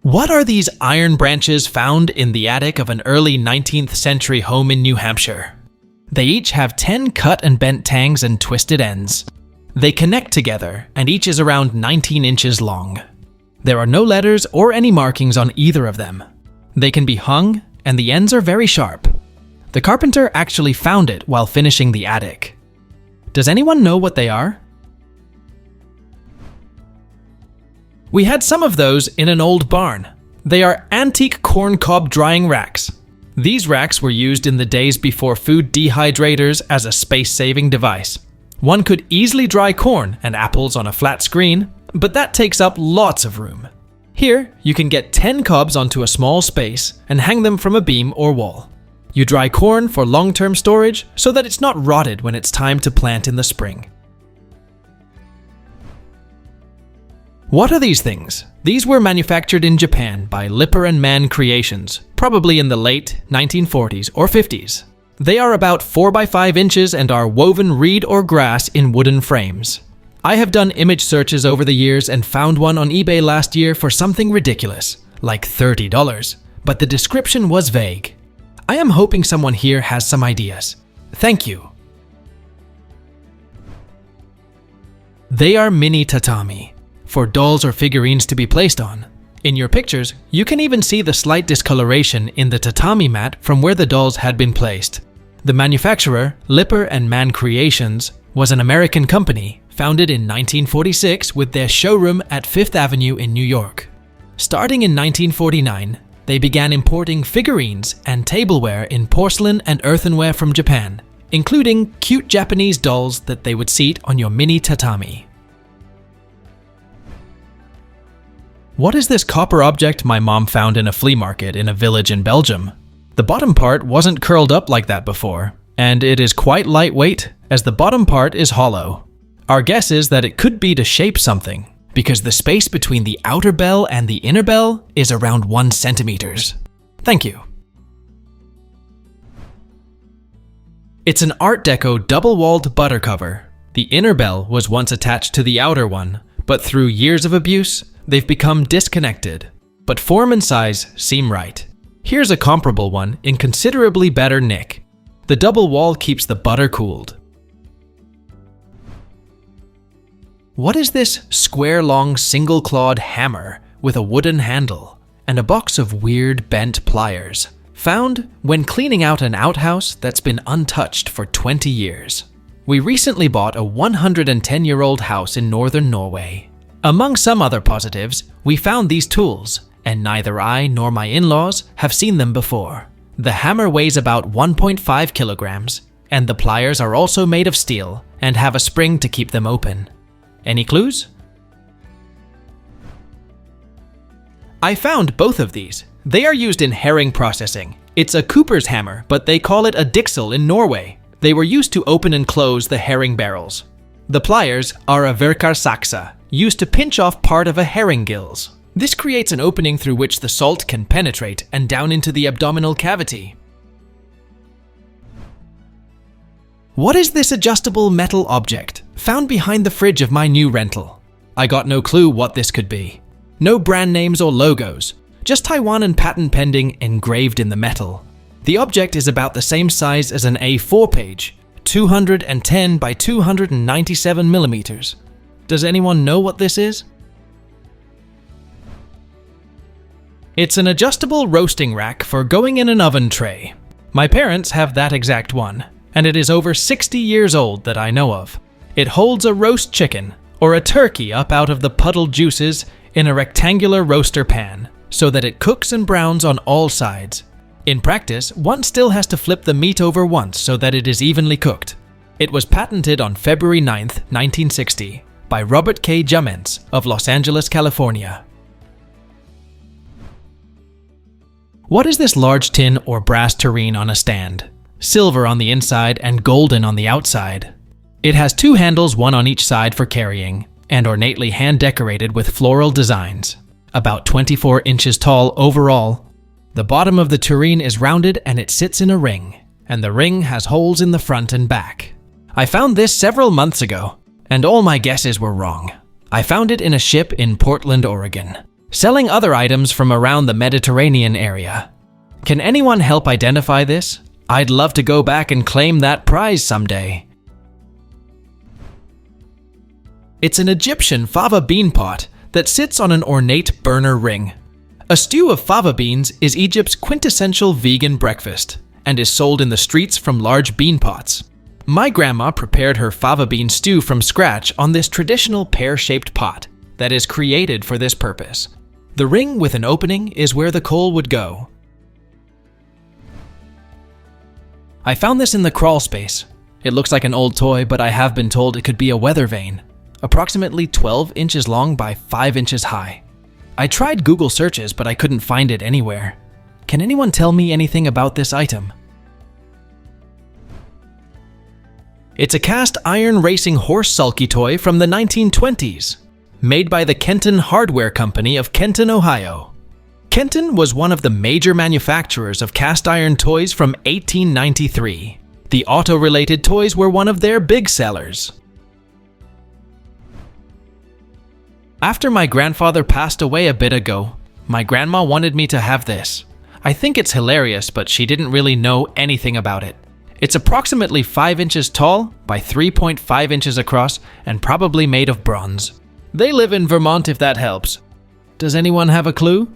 What are these iron branches found in the attic of an early 19th century home in New Hampshire? They each have 10 cut and bent tangs and twisted ends. They connect together, and each is around 19 inches long. There are no letters or any markings on either of them. They can be hung, and the ends are very sharp. The carpenter actually found it while finishing the attic. Does anyone know what they are? We had some of those in an old barn. They are antique corn cob drying racks. These racks were used in the days before food dehydrators as a space-saving device. One could easily dry corn and apples on a flat screen, but that takes up lots of room. Here, you can get 10 cobs onto a small space and hang them from a beam or wall. You dry corn for long-term storage so that it's not rotted when it's time to plant in the spring. What are these things? These were manufactured in Japan by Lipper and Mann Creations, probably in the late 1940s or 50s. They are about 4 by 5 inches and are woven reed or grass in wooden frames. I have done image searches over the years and found one on eBay last year for something ridiculous, like $30, but the description was vague. I am hoping someone here has some ideas. Thank you. They are mini tatami, for dolls or figurines to be placed on. In your pictures, you can even see the slight discoloration in the tatami mat from where the dolls had been placed. The manufacturer, Lipper and Mann Creations, was an American company founded in 1946 with their showroom at Fifth Avenue in New York. Starting in 1949, they began importing figurines and tableware in porcelain and earthenware from Japan, including cute Japanese dolls that they would seat on your mini tatami. What is this copper object my mom found in a flea market in a village in Belgium? The bottom part wasn't curled up like that before, and it is quite lightweight as the bottom part is hollow. Our guess is that it could be to shape something, because the space between the outer bell and the inner bell is around 1 centimeters. Thank you. It's an Art Deco double-walled butter cover. The inner bell was once attached to the outer one, but through years of abuse, they've become disconnected. But form and size seem right. Here's a comparable one in considerably better nick. The double wall keeps the butter cooled. What is this square-long single-clawed hammer with a wooden handle and a box of weird bent pliers, found when cleaning out an outhouse that's been untouched for 20 years? We recently bought a 110-year-old house in northern Norway. Among some other positives, we found these tools, and neither I nor my in-laws have seen them before. The hammer weighs about 1.5 kilograms, and the pliers are also made of steel and have a spring to keep them open. Any clues? I found both of these. They are used in herring processing. It's a cooper's hammer, but they call it a dixel in Norway. They were used to open and close the herring barrels. The pliers are a verkarsaksa, used to pinch off part of a herring gills. This creates an opening through which the salt can penetrate and down into the abdominal cavity. What is this adjustable metal object found behind the fridge of my new rental? I got no clue what this could be. No brand names or logos, just Taiwan and patent pending engraved in the metal. The object is about the same size as an A4 page, 210 by 297 millimeters. Does anyone know what this is? It's an adjustable roasting rack for going in an oven tray. My parents have that exact one, and it is over 60 years old that I know of. It holds a roast chicken or a turkey up out of the puddled juices in a rectangular roaster pan so that it cooks and browns on all sides. In practice, one still has to flip the meat over once so that it is evenly cooked. It was patented on February 9, 1960 by Robert K. Juments of Los Angeles, California. What is this large tin or brass tureen on a stand? Silver on the inside and golden on the outside. It has 2 handles, one on each side for carrying, and ornately hand-decorated with floral designs. About 24 inches tall overall. The bottom of the tureen is rounded and it sits in a ring, and the ring has holes in the front and back. I found this several months ago, And all my guesses were wrong. I found it in a ship in Portland, Oregon, selling other items from around the Mediterranean area. Can anyone help identify this? I'd love to go back and claim that prize someday. It's an Egyptian fava bean pot that sits on an ornate burner ring. A stew of fava beans is Egypt's quintessential vegan breakfast and is sold in the streets from large bean pots. My grandma prepared her fava bean stew from scratch on this traditional pear-shaped pot that is created for this purpose. The ring with an opening is where the coal would go. I found this in the crawl space. It looks like an old toy, but I have been told it could be a weather vane, approximately 12 inches long by 5 inches high. I tried Google searches, but I couldn't find it anywhere. Can anyone tell me anything about this item? It's a cast iron racing horse sulky toy from the 1920s, made by the Kenton Hardware Company of Kenton, Ohio. Kenton was one of the major manufacturers of cast iron toys from 1893. The auto-related toys were one of their big sellers. After my grandfather passed away a bit ago, my grandma wanted me to have this. I think it's hilarious, but she didn't really know anything about it. It's approximately 5 inches tall by 3.5 inches across and probably made of bronze. They live in Vermont if that helps. Does anyone have a clue?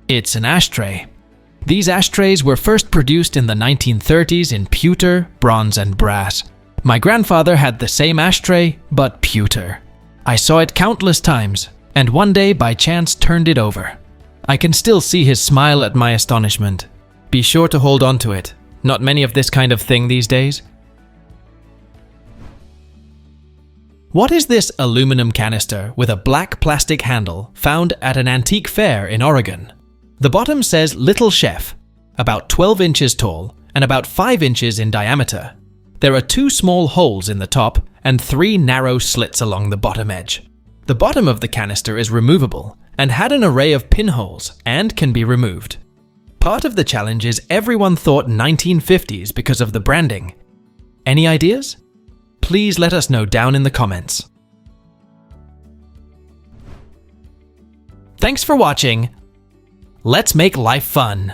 It's an ashtray. These ashtrays were first produced in the 1930s in pewter, bronze, and brass. My grandfather had the same ashtray, but pewter. I saw it countless times, and one day by chance turned it over. I can still see his smile at my astonishment. Be sure to hold on to it. Not many of this kind of thing these days. What is this aluminum canister with a black plastic handle found at an antique fair in Oregon? The bottom says Little Chef, about 12 inches tall and about 5 inches in diameter. There are 2 small holes in the top and 3 narrow slits along the bottom edge. The bottom of the canister is removable and had an array of pinholes and can be removed. Part of the challenge is everyone thought 1950s because of the branding. Any ideas? Please let us know down in the comments. Thanks for watching. Let's make life fun.